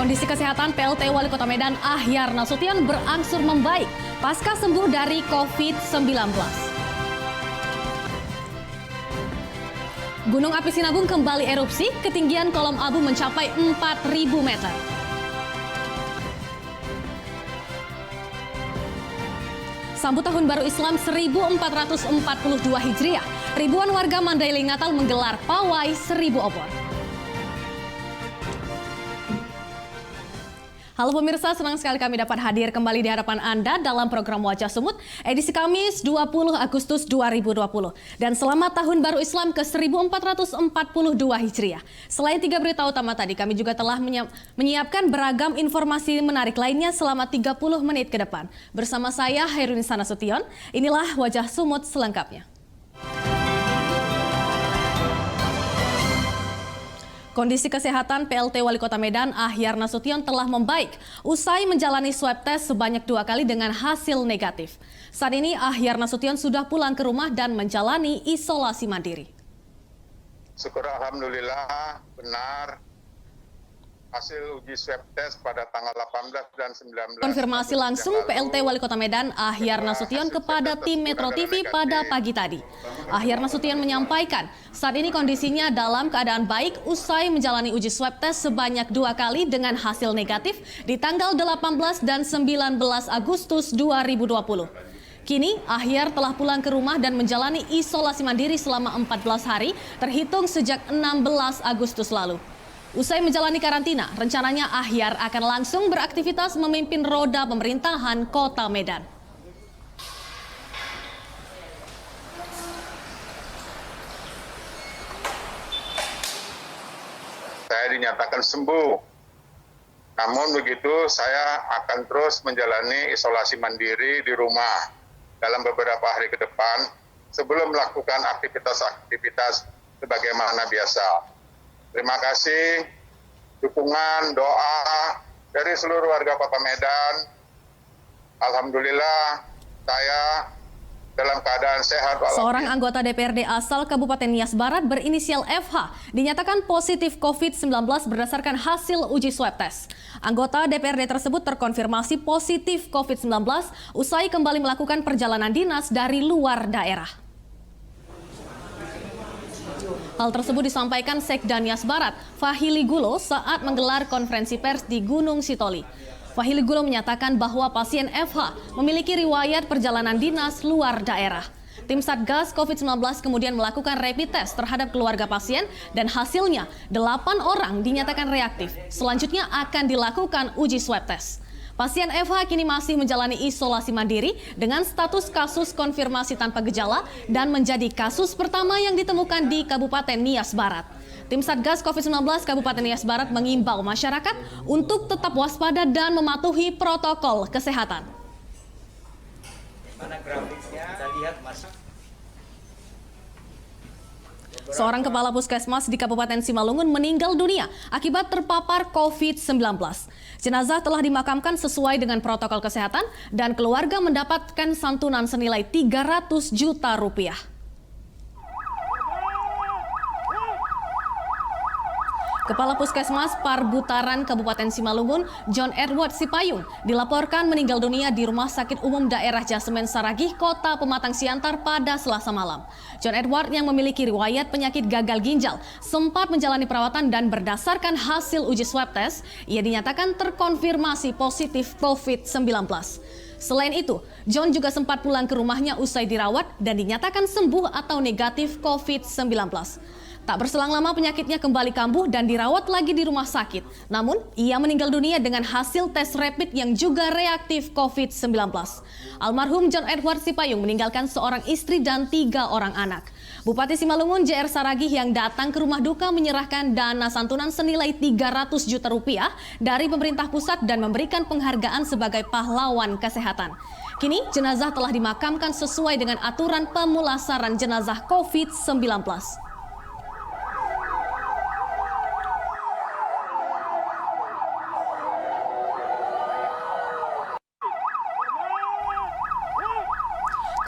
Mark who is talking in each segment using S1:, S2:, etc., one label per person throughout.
S1: Kondisi kesehatan PLT Wali Kota Medan Ahyar Nasution berangsur membaik pasca sembuh dari COVID-19. Gunung api Sinabung kembali erupsi, ketinggian kolom abu mencapai 4.000 meter. Sambut Tahun Baru Islam 1442 Hijriah, ribuan warga Mandailing Natal menggelar pawai 1000 obor. Halo pemirsa, senang sekali kami dapat hadir kembali di hadapan Anda dalam program Wajah Sumut edisi Kamis 20 Agustus 2020. Dan selamat Tahun Baru Islam ke-1442 Hijriah. Selain 3 berita utama tadi, kami juga telah menyiapkan beragam informasi menarik lainnya selama 30 menit ke depan. Bersama saya Hairunisa Nasution, inilah Wajah Sumut selengkapnya. Kondisi kesehatan PLT Wali Kota Medan Ahyar Nasution telah membaik usai menjalani swab test sebanyak 2 kali dengan hasil negatif. Saat ini Ahyar Nasution sudah pulang ke rumah dan menjalani isolasi mandiri.
S2: Syukur alhamdulillah benar hasil uji swab test pada tanggal 18 dan 19.
S1: Konfirmasi langsung PLT Wali Kota Medan Ahyar Nasution kepada tim Metro TV pada pagi tadi. Ahyar Nasution menyampaikan saat ini kondisinya dalam keadaan baik usai menjalani uji swab test sebanyak 2 kali dengan hasil negatif di tanggal 18 dan 19 Agustus 2020. Kini, Ahyar telah pulang ke rumah dan menjalani isolasi mandiri selama 14 hari terhitung sejak 16 Agustus lalu. Usai menjalani karantina, rencananya Ahyar akan langsung beraktivitas memimpin roda pemerintahan Kota Medan.
S2: Saya dinyatakan sembuh. Namun begitu saya akan terus menjalani isolasi mandiri di rumah dalam beberapa hari ke depan sebelum melakukan aktivitas-aktivitas sebagaimana biasa. Terima kasih dukungan, doa dari seluruh warga Kota Medan. Alhamdulillah saya dalam keadaan sehat.
S1: Seorang anggota DPRD asal Kabupaten Nias Barat berinisial FH dinyatakan positif COVID-19 berdasarkan hasil uji swab test. Anggota DPRD tersebut terkonfirmasi positif COVID-19 usai kembali melakukan perjalanan dinas dari luar daerah. Hal tersebut disampaikan Sekda Nias Barat, Fahili Gulo, saat menggelar konferensi pers di Gunung Sitoli. Fahili Gulo menyatakan bahwa pasien FH memiliki riwayat perjalanan dinas luar daerah. Tim Satgas COVID-19 kemudian melakukan rapid test terhadap keluarga pasien dan hasilnya 8 orang dinyatakan reaktif. Selanjutnya akan dilakukan uji swab test. Pasien FH kini masih menjalani isolasi mandiri dengan status kasus konfirmasi tanpa gejala dan menjadi kasus pertama yang ditemukan di Kabupaten Nias Barat. Tim Satgas COVID-19 Kabupaten Nias Barat mengimbau masyarakat untuk tetap waspada dan mematuhi protokol kesehatan.
S3: Mana grafiknya? Kita lihat Mas.
S1: Seorang kepala puskesmas di Kabupaten Simalungun meninggal dunia akibat terpapar COVID-19. Jenazah telah dimakamkan sesuai dengan protokol kesehatan dan keluarga mendapatkan santunan senilai 300 juta rupiah. Kepala Puskesmas Parbutaran Kabupaten Simalungun, John Edward Sipayung, dilaporkan meninggal dunia di Rumah Sakit Umum Daerah Jasemen Saragih, Kota Pematang Siantar pada Selasa malam. John Edward yang memiliki riwayat penyakit gagal ginjal sempat menjalani perawatan dan berdasarkan hasil uji swab test, ia dinyatakan terkonfirmasi positif COVID-19. Selain itu, John juga sempat pulang ke rumahnya usai dirawat dan dinyatakan sembuh atau negatif COVID-19. Tak berselang lama penyakitnya kembali kambuh dan dirawat lagi di rumah sakit. Namun, ia meninggal dunia dengan hasil tes rapid yang juga reaktif COVID-19. Almarhum John Edward Sipayung meninggalkan seorang istri dan 3 orang anak. Bupati Simalungun JR Saragih yang datang ke rumah duka menyerahkan dana santunan senilai 300 juta rupiah dari pemerintah pusat dan memberikan penghargaan sebagai pahlawan kesehatan. Kini jenazah telah dimakamkan sesuai dengan aturan pemulasaran jenazah COVID-19.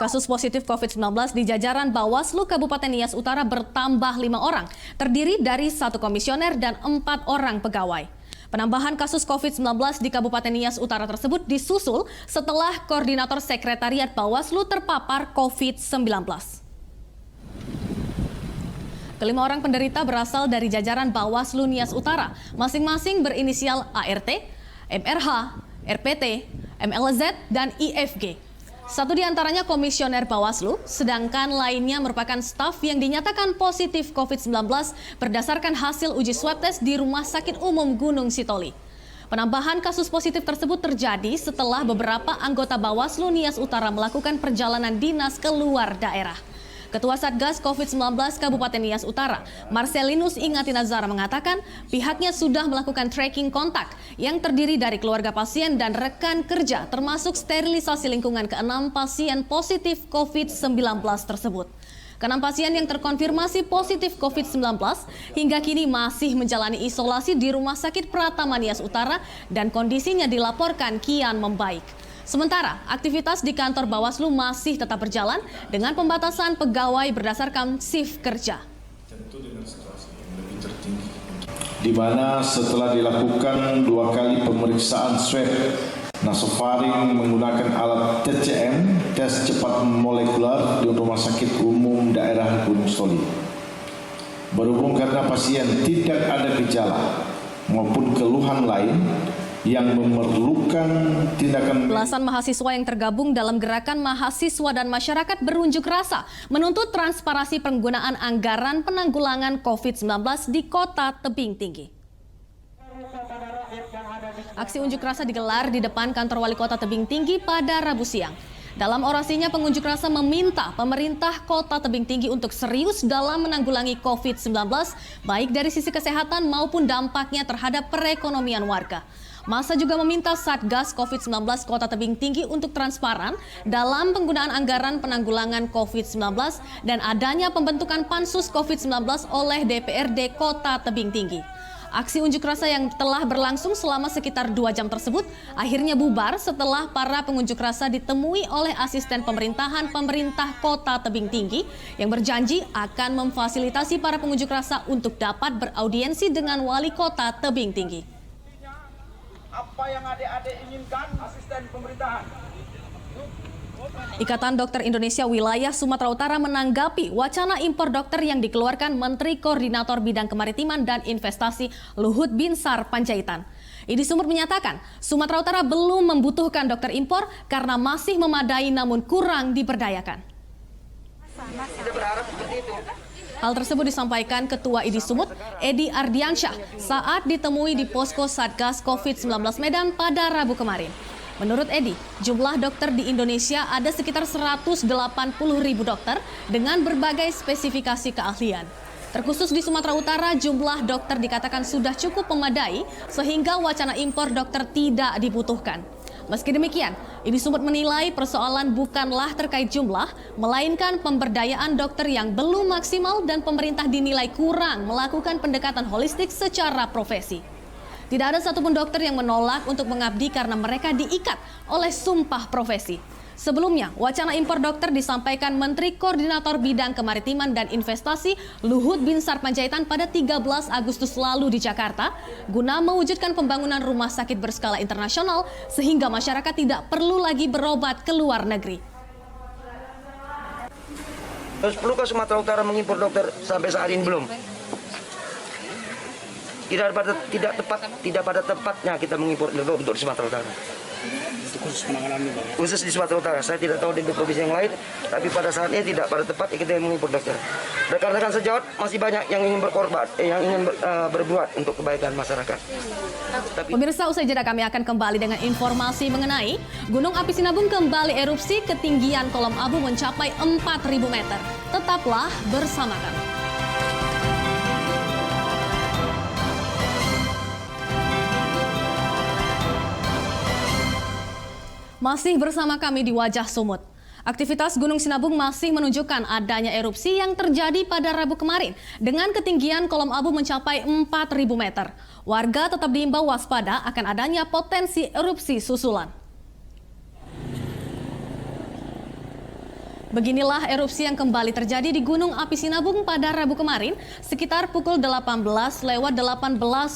S1: Kasus positif COVID-19 di jajaran Bawaslu Kabupaten Nias Utara bertambah 5 orang, terdiri dari 1 komisioner dan 4 orang pegawai. Penambahan kasus COVID-19 di Kabupaten Nias Utara tersebut disusul setelah Koordinator Sekretariat Bawaslu terpapar COVID-19. Kelima orang penderita berasal dari jajaran Bawaslu Nias Utara, masing-masing berinisial ART, MRH, RPT, MLZ, dan IFG. Satu di antaranya komisioner Bawaslu, sedangkan lainnya merupakan staf yang dinyatakan positif COVID-19 berdasarkan hasil uji swab test di Rumah Sakit Umum Gunung Sitoli. Penambahan kasus positif tersebut terjadi setelah beberapa anggota Bawaslu Nias Utara melakukan perjalanan dinas ke luar daerah. Ketua Satgas COVID-19 Kabupaten Nias Utara, Marcelinus Ingatinazara mengatakan pihaknya sudah melakukan tracking kontak yang terdiri dari keluarga pasien dan rekan kerja termasuk sterilisasi lingkungan ke-6 pasien positif COVID-19 tersebut. Ke-6 pasien yang terkonfirmasi positif COVID-19 hingga kini masih menjalani isolasi di Rumah Sakit Pratama Nias Utara dan kondisinya dilaporkan kian membaik. Sementara, aktivitas di kantor Bawaslu masih tetap berjalan dengan pembatasan pegawai berdasarkan shift kerja.
S4: Tentu dengan situasi yang lebih tertinggi. Di mana setelah dilakukan 2 kali pemeriksaan swab nasofaring menggunakan alat TCM, tes cepat molekular di Rumah Sakit Umum Daerah Gunung Sitoli. Berhubung karena pasien tidak ada gejala maupun keluhan lain yang memerlukan tindakan.
S1: Belasan mahasiswa yang tergabung dalam gerakan mahasiswa dan masyarakat berunjuk rasa menuntut transparansi penggunaan anggaran penanggulangan COVID-19 di Kota Tebing Tinggi. Aksi unjuk rasa digelar di depan kantor Wali Kota Tebing Tinggi pada Rabu siang. Dalam orasinya, pengunjuk rasa meminta pemerintah Kota Tebing Tinggi untuk serius dalam menanggulangi COVID-19, baik dari sisi kesehatan maupun dampaknya terhadap perekonomian warga. Masa juga meminta Satgas COVID-19 Kota Tebing Tinggi untuk transparan dalam penggunaan anggaran penanggulangan COVID-19 dan adanya pembentukan pansus COVID-19 oleh DPRD Kota Tebing Tinggi. Aksi unjuk rasa yang telah berlangsung selama sekitar 2 jam tersebut akhirnya bubar setelah para pengunjuk rasa ditemui oleh asisten pemerintahan pemerintah Kota Tebing Tinggi yang berjanji akan memfasilitasi para pengunjuk rasa untuk dapat beraudiensi dengan Wali Kota Tebing Tinggi.
S3: Apa yang adik-adik inginkan, asisten pemerintahan.
S1: Ikatan Dokter Indonesia Wilayah Sumatera Utara menanggapi wacana impor dokter yang dikeluarkan Menteri Koordinator Bidang Kemaritiman dan Investasi Luhut Binsar Panjaitan. Idi Sumut menyatakan Sumatera Utara belum membutuhkan dokter impor karena masih memadai namun kurang diberdayakan.
S3: Tidak berharap seperti itu.
S1: Hal tersebut disampaikan Ketua Idi Sumut, Edi Ardiansyah, saat ditemui di posko Satgas COVID-19 Medan pada Rabu kemarin. Menurut Edi, jumlah dokter di Indonesia ada sekitar 180.000 dokter dengan berbagai spesifikasi keahlian. Terkhusus di Sumatera Utara, jumlah dokter dikatakan sudah cukup memadai sehingga wacana impor dokter tidak dibutuhkan. Meski demikian, Idi Sumut menilai persoalan bukanlah terkait jumlah, melainkan pemberdayaan dokter yang belum maksimal dan pemerintah dinilai kurang melakukan pendekatan holistik secara profesi. Tidak ada satupun dokter yang menolak untuk mengabdi karena mereka diikat oleh sumpah profesi. Sebelumnya, wacana impor dokter disampaikan Menteri Koordinator Bidang Kemaritiman dan Investasi Luhut Binsar Panjaitan pada 13 Agustus lalu di Jakarta, guna mewujudkan pembangunan rumah sakit berskala internasional sehingga masyarakat tidak perlu lagi berobat ke luar negeri.
S5: Terus perlukah Sumatera Utara mengimpor dokter sampai saat ini belum? Tidak pada tepatnya kita mengimpor dokter untuk Sumatera Utara.
S6: Itu khusus penanganan Bang.
S5: Khusus di Sumatera Utara, saya tidak tahu di provinsi yang lain, tapi pada saat ini tidak pada tepat kita mengimpor dokter. Rekan-rekan sejawat masih banyak yang ingin berkorban, yang ingin berbuat untuk kebaikan masyarakat.
S1: Pemirsa, usai jeda kami akan kembali dengan informasi mengenai Gunung Api Sinabung kembali erupsi, ketinggian kolom abu mencapai 4.000 meter. Tetaplah bersama kami. Masih bersama kami di Wajah Sumut. Aktivitas Gunung Sinabung masih menunjukkan adanya erupsi yang terjadi pada Rabu kemarin dengan ketinggian kolom abu mencapai 4.000 meter. Warga tetap diimbau waspada akan adanya potensi erupsi susulan. Beginilah erupsi yang kembali terjadi di Gunung Api Sinabung pada Rabu kemarin sekitar pukul 18:18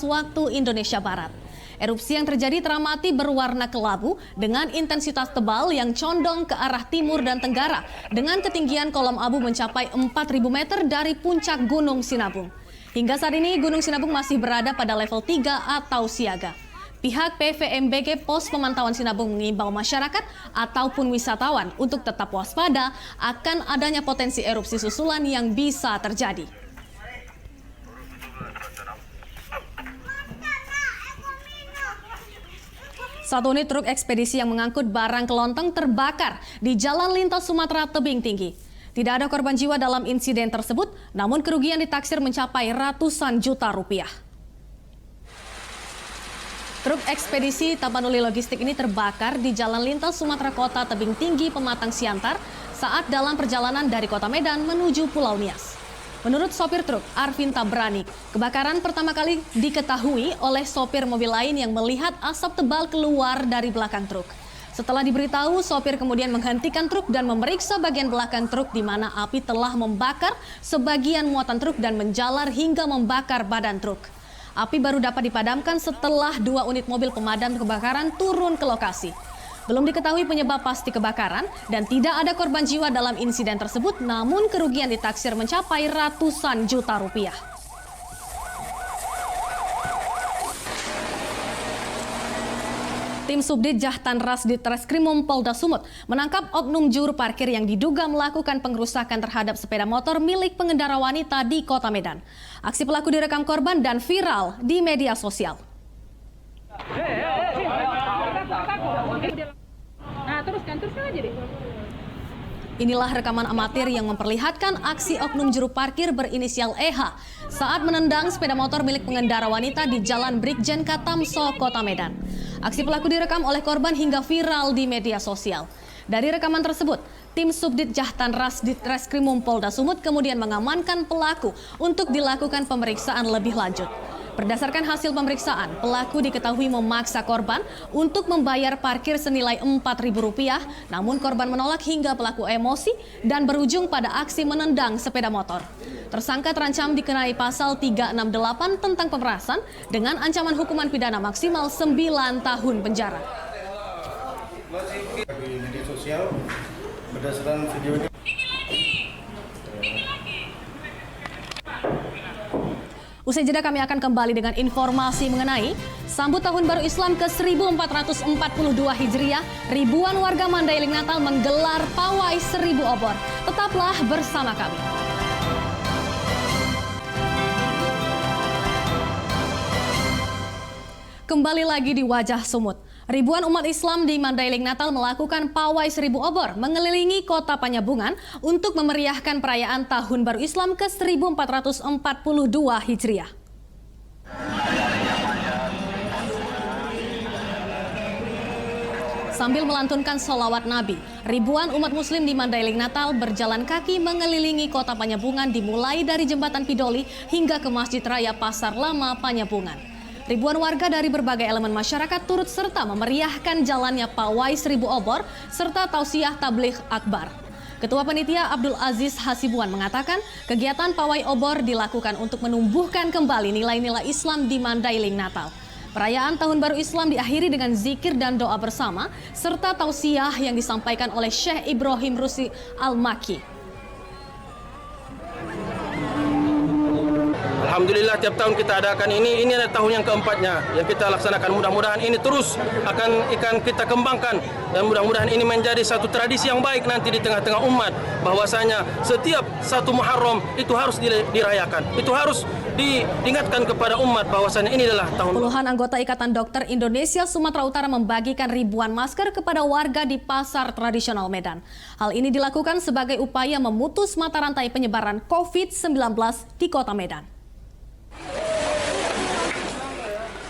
S1: waktu Indonesia Barat. Erupsi yang terjadi teramati berwarna kelabu dengan intensitas tebal yang condong ke arah timur dan tenggara dengan ketinggian kolom abu mencapai 4.000 meter dari puncak Gunung Sinabung. Hingga saat ini Gunung Sinabung masih berada pada level 3 atau siaga. Pihak PVMBG Pos Pemantauan Sinabung mengimbau masyarakat ataupun wisatawan untuk tetap waspada akan adanya potensi erupsi susulan yang bisa terjadi. Satu unit truk ekspedisi yang mengangkut barang kelontong terbakar di Jalan Lintas Sumatera Tebing Tinggi. Tidak ada korban jiwa dalam insiden tersebut, namun kerugian ditaksir mencapai ratusan juta rupiah. Truk ekspedisi Tapanuli Logistik ini terbakar di Jalan Lintas Sumatera Kota Tebing Tinggi Pematang Siantar saat dalam perjalanan dari Kota Medan menuju Pulau Nias. Menurut sopir truk, Arvin Tabrani, kebakaran pertama kali diketahui oleh sopir mobil lain yang melihat asap tebal keluar dari belakang truk. Setelah diberitahu, sopir kemudian menghentikan truk dan memeriksa bagian belakang truk di mana api telah membakar sebagian muatan truk dan menjalar hingga membakar badan truk. Api baru dapat dipadamkan setelah 2 unit mobil pemadam kebakaran turun ke lokasi. Belum diketahui penyebab pasti kebakaran dan tidak ada korban jiwa dalam insiden tersebut, namun kerugian ditaksir mencapai ratusan juta rupiah. Tim Subdit Jahtanras Ditreskrimum Polda Sumut menangkap oknum juru parkir yang diduga melakukan pengerusakan terhadap sepeda motor milik pengendara wanita di Kota Medan. Aksi pelaku direkam korban dan viral di media sosial.
S7: Nah, teruskan aja deh.
S1: Inilah rekaman amatir yang memperlihatkan aksi oknum juru parkir berinisial EH saat menendang sepeda motor milik pengendara wanita di Jalan Brigjen Katamso, Kota Medan. Aksi pelaku direkam oleh korban hingga viral di media sosial. Dari rekaman tersebut, tim Subdit Jahtanras Ditreskrimum Polda Sumut kemudian mengamankan pelaku untuk dilakukan pemeriksaan lebih lanjut. Berdasarkan hasil pemeriksaan, pelaku diketahui memaksa korban untuk membayar parkir senilai Rp4.000, namun korban menolak hingga pelaku emosi dan berujung pada aksi menendang sepeda motor. Tersangka terancam dikenai pasal 368 tentang pemerasan dengan ancaman hukuman pidana maksimal 9 tahun penjara.
S8: Di media sosial berdasarkan video ini.
S1: Usai jeda kami akan kembali dengan informasi mengenai sambut Tahun Baru Islam ke-1442 Hijriah, ribuan warga Mandailing Natal menggelar pawai 1000 obor. Tetaplah bersama kami. Kembali lagi di Wajah Sumut. Ribuan umat Islam di Mandailing Natal melakukan pawai 1000 obor mengelilingi kota Panyabungan untuk memeriahkan perayaan Tahun Baru Islam ke-1442 Hijriah. Sambil melantunkan sholawat Nabi, ribuan umat Muslim di Mandailing Natal berjalan kaki mengelilingi kota Panyabungan dimulai dari Jembatan Pidoli hingga ke Masjid Raya Pasar Lama Panyabungan. Ribuan warga dari berbagai elemen masyarakat turut serta memeriahkan jalannya pawai 1000 obor serta tausiah tabligh akbar. Ketua Panitia Abdul Aziz Hasibuan mengatakan kegiatan pawai obor dilakukan untuk menumbuhkan kembali nilai-nilai Islam di Mandailing Natal. Perayaan Tahun Baru Islam diakhiri dengan zikir dan doa bersama serta tausiah yang disampaikan oleh Syekh Ibrahim Rusi Al-Maki.
S9: Alhamdulillah tiap tahun kita adakan ini adalah tahun yang keempatnya yang kita laksanakan. Mudah-mudahan ini terus akan kita kembangkan dan mudah-mudahan ini menjadi satu tradisi yang baik nanti di tengah-tengah umat, bahwasanya setiap 1 Muharram itu harus dirayakan. Itu harus diingatkan kepada umat bahwasanya ini adalah tahun.
S1: Puluhan anggota Ikatan Dokter Indonesia Sumatera Utara membagikan ribuan masker kepada warga di pasar tradisional Medan. Hal ini dilakukan sebagai upaya memutus mata rantai penyebaran COVID-19 di Kota Medan.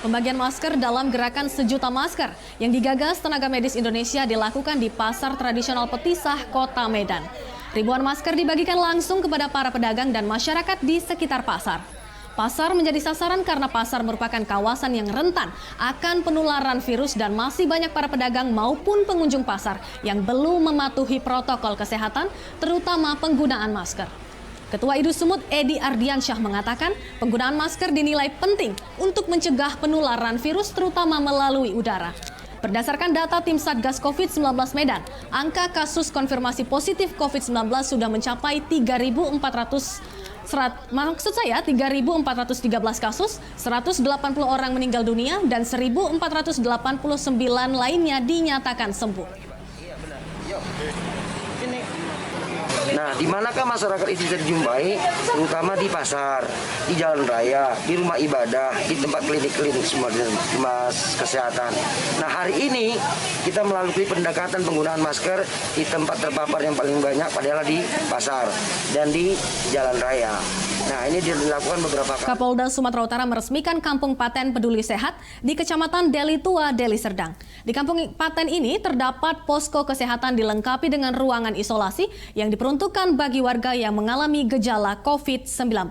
S1: Pembagian masker dalam gerakan sejuta masker yang digagas tenaga medis Indonesia dilakukan di Pasar Tradisional Petisah, Kota Medan. Ribuan masker dibagikan langsung kepada para pedagang dan masyarakat di sekitar pasar. Pasar menjadi sasaran karena pasar merupakan kawasan yang rentan akan penularan virus dan masih banyak para pedagang maupun pengunjung pasar yang belum mematuhi protokol kesehatan, terutama penggunaan masker. Ketua Idus Sumut Edi Ardiansyah mengatakan penggunaan masker dinilai penting untuk mencegah penularan virus terutama melalui udara. Berdasarkan data tim Satgas COVID-19 Medan, angka kasus konfirmasi positif COVID-19 sudah mencapai 3.413 kasus, 180 orang meninggal dunia, dan 1.489 lainnya dinyatakan sembuh.
S5: Nah, di manakah masyarakat itu bisa dijumpai? Terutama di pasar, di jalan raya, di rumah ibadah, di tempat klinik-klinik semua di dinas kesehatan. Nah, hari ini kita melalui pendekatan penggunaan masker di tempat terpapar yang paling banyak adalah di pasar dan di jalan raya. Nah, ini dilakukan beberapa kali.
S1: Kapolda Sumatera Utara meresmikan Kampung Paten Peduli Sehat di Kecamatan Deli Tua, Deli Serdang. Di Kampung Paten ini terdapat posko kesehatan dilengkapi dengan ruangan isolasi yang diperuntukkan bagi warga yang mengalami gejala COVID-19.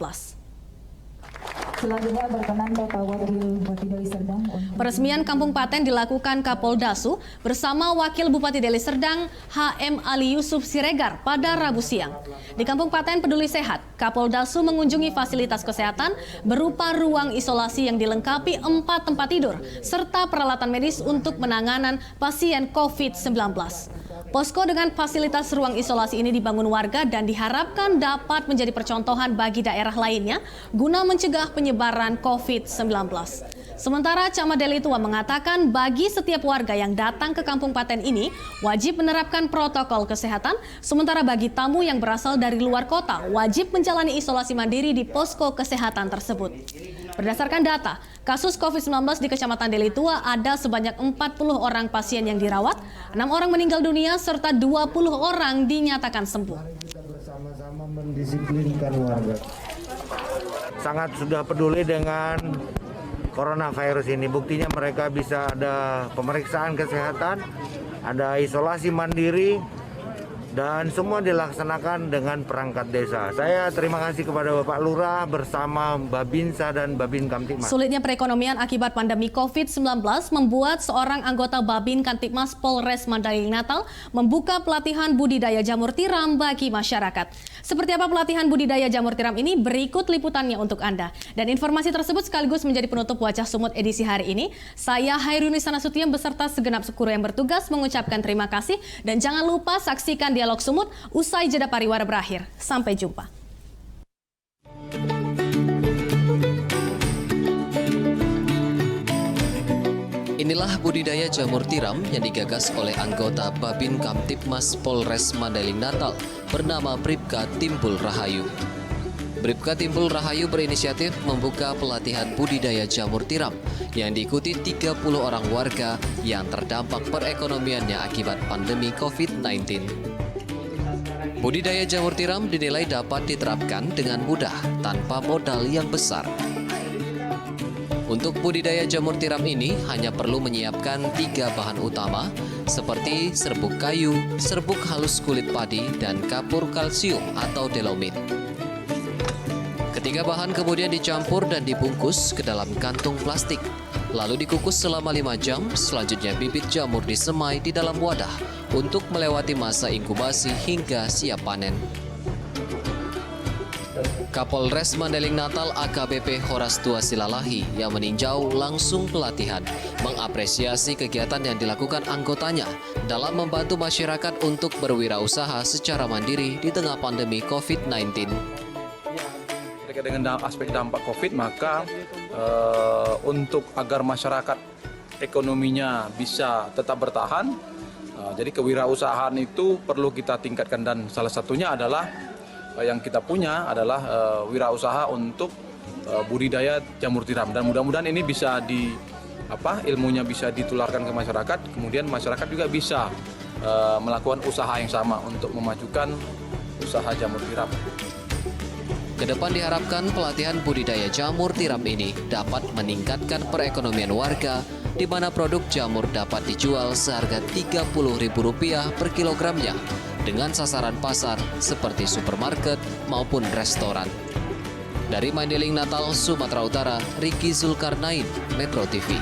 S10: Selanjutnya berkenan Bapak Wakil Bupati Deli Serdang.
S1: Peresmian Kampung Paten dilakukan Kapoldasu bersama Wakil Bupati Deli Serdang HM Ali Yusuf Siregar pada Rabu siang. Di Kampung Paten Peduli Sehat, Kapoldasu mengunjungi fasilitas kesehatan berupa ruang isolasi yang dilengkapi 4 tempat tidur serta peralatan medis untuk penanganan pasien COVID-19. Posko dengan fasilitas ruang isolasi ini dibangun warga dan diharapkan dapat menjadi percontohan bagi daerah lainnya guna mencegah penyebaran COVID-19. Sementara Camat Deli Tua mengatakan bagi setiap warga yang datang ke Kampung Paten ini wajib menerapkan protokol kesehatan, sementara bagi tamu yang berasal dari luar kota wajib menjalani isolasi mandiri di posko kesehatan tersebut. Berdasarkan data, kasus COVID-19 di Kecamatan Deli Tua ada sebanyak 40 orang pasien yang dirawat, 6 orang meninggal dunia, serta 20 orang dinyatakan sembuh.
S8: Kita bersama-sama mendisiplinkan warga. Sangat sudah peduli dengan coronavirus ini. Buktinya mereka bisa ada pemeriksaan kesehatan, ada isolasi mandiri, dan semua dilaksanakan dengan perangkat desa. Saya terima kasih kepada Bapak Lurah bersama Babinsa dan Babin Kamtibmas.
S1: Sulitnya perekonomian akibat pandemi COVID-19 membuat seorang anggota Babin Kamtibmas Polres Mandailing Natal membuka pelatihan budidaya jamur tiram bagi masyarakat. Seperti apa pelatihan budidaya jamur tiram ini? Berikut liputannya untuk Anda. Dan informasi tersebut sekaligus menjadi penutup Wajah Sumut edisi hari ini. Saya Hairunisa Nasution beserta segenap kru yang bertugas mengucapkan terima kasih. Dan jangan lupa saksikan Dialog Sumut usai jeda pariwara berakhir. Sampai jumpa.
S11: Inilah budidaya jamur tiram yang digagas oleh anggota Babin Kamtibmas Polres Mandailing Natal bernama Bribka Timbul Rahayu. Bribka Timbul Rahayu berinisiatif membuka pelatihan budidaya jamur tiram yang diikuti 30 orang warga yang terdampak perekonomiannya akibat pandemi COVID-19. Budidaya jamur tiram dinilai dapat diterapkan dengan mudah tanpa modal yang besar. Untuk budidaya jamur tiram ini hanya perlu menyiapkan 3 bahan utama seperti serbuk kayu, serbuk halus kulit padi, dan kapur kalsium atau dolomit. Ketiga bahan kemudian dicampur dan dibungkus ke dalam kantung plastik. Lalu dikukus selama 5 jam, selanjutnya bibit jamur disemai di dalam wadah untuk melewati masa inkubasi hingga siap panen. Kapolres Mandailing Natal AKBP Horastua Silalahi yang meninjau langsung pelatihan mengapresiasi kegiatan yang dilakukan anggotanya dalam membantu masyarakat untuk berwirausaha secara mandiri di tengah pandemi COVID-19.
S9: Terkait dengan aspek dampak COVID, maka untuk agar masyarakat ekonominya bisa tetap bertahan, jadi kewirausahaan itu perlu kita tingkatkan, dan salah satunya adalah yang kita punya adalah wirausaha untuk budidaya jamur tiram, dan mudah-mudahan ini bisa ilmunya bisa ditularkan ke masyarakat, kemudian masyarakat juga bisa melakukan usaha yang sama untuk memajukan usaha jamur tiram.
S11: Kedepan diharapkan pelatihan budidaya jamur tiram ini dapat meningkatkan perekonomian warga, di mana produk jamur dapat dijual seharga Rp30.000 per kilogramnya dengan sasaran pasar seperti supermarket maupun restoran. Dari Mandailing Natal, Sumatera Utara, Riki Zulkarnain, Metro TV.